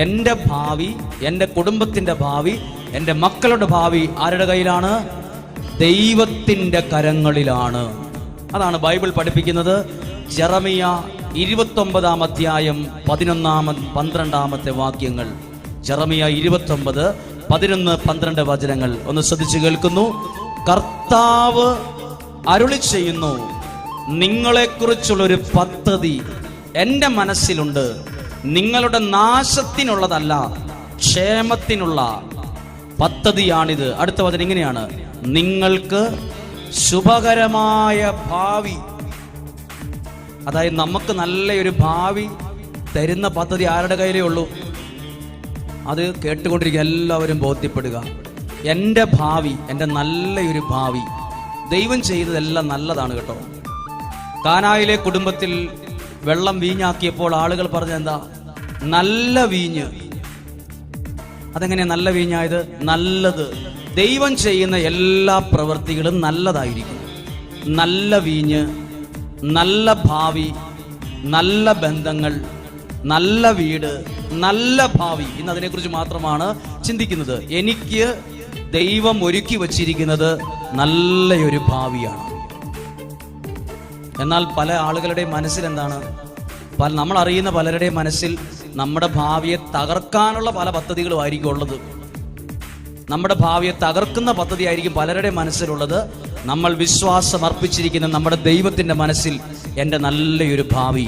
എൻ്റെ ഭാവി, എൻ്റെ കുടുംബത്തിൻ്റെ ഭാവി, എൻ്റെ മക്കളുടെ ഭാവി ആരുടെ കയ്യിലാണ്? ദൈവത്തിൻ്റെ കരങ്ങളിലാണ്. അതാണ് ബൈബിൾ പഠിപ്പിക്കുന്നത്. ജെറമിയ 29-ാം അധ്യായം 11-12 വാക്യങ്ങൾ. ജെറമിയ 29, 11, 12 വചനങ്ങൾ ഒന്ന് ശ്രദ്ധിച്ചു കേൾക്കുന്നു. കർത്താവ് അരുളി ചെയ്യുന്നു, നിങ്ങളെക്കുറിച്ചുള്ളൊരു പദ്ധതി എൻ്റെ മനസ്സിലുണ്ട്, നിങ്ങളുടെ നാശത്തിനുള്ളതല്ല, ക്ഷേമത്തിനുള്ള പദ്ധതിയാണിത്. അടുത്ത വചനം ഇങ്ങനെയാണ്, നിങ്ങൾക്ക് ശുഭകരമായ ഭാവി. അതായത് നമുക്ക് നല്ലൊരു ഭാവി തരുന്ന പദ്ധതി ആരുടെ കയ്യിലേ ഉള്ളൂ? അത് കേട്ടുകൊണ്ടിരിക്കുക എല്ലാവരും ബോധ്യപ്പെടുക. എൻ്റെ ഭാവി, എൻ്റെ നല്ലൊരു ഭാവി, ദൈവം ചെയ്തതെല്ലാം നല്ലതാണ് കേട്ടോ. കാനായിലെ കുടുംബത്തിൽ വെള്ളം വീഞ്ഞാക്കിയപ്പോൾ ആളുകൾ പറഞ്ഞെന്താ? നല്ല വീഞ്ഞ്. അതെങ്ങനെയാ നല്ല വീഞ്ഞായത്? നല്ലത്. ദൈവം ചെയ്യുന്ന എല്ലാ പ്രവൃത്തികളും നല്ലതായിരിക്കും. നല്ല വീഞ്ഞ്, നല്ല ഭാവി, നല്ല ബന്ധങ്ങൾ, നല്ല വീട്, നല്ല ഭാവി. ഇന്ന് അതിനെക്കുറിച്ച് മാത്രമാണ് ചിന്തിക്കുന്നത്. എനിക്ക് ദൈവം ഒരുക്കി വച്ചിരിക്കുന്നത് നല്ലൊരു ഭാവിയാണ്. എന്നാൽ പല ആളുകളുടെയും മനസ്സിൽ എന്താണ്? നമ്മൾ അറിയുന്ന പലരുടെയും മനസ്സിൽ നമ്മുടെ ഭാവിയെ തകർക്കാനുള്ള പല പദ്ധതികളുമായിരിക്കും ഉള്ളത്. നമ്മുടെ ഭാവിയെ തകർക്കുന്ന പദ്ധതി ആയിരിക്കും പലരുടെയും മനസ്സിലുള്ളത്. നമ്മൾ വിശ്വാസം അർപ്പിച്ചിരിക്കുന്ന നമ്മുടെ ദൈവത്തിൻ്റെ മനസ്സിൽ എൻ്റെ നല്ലൊരു ഭാവി,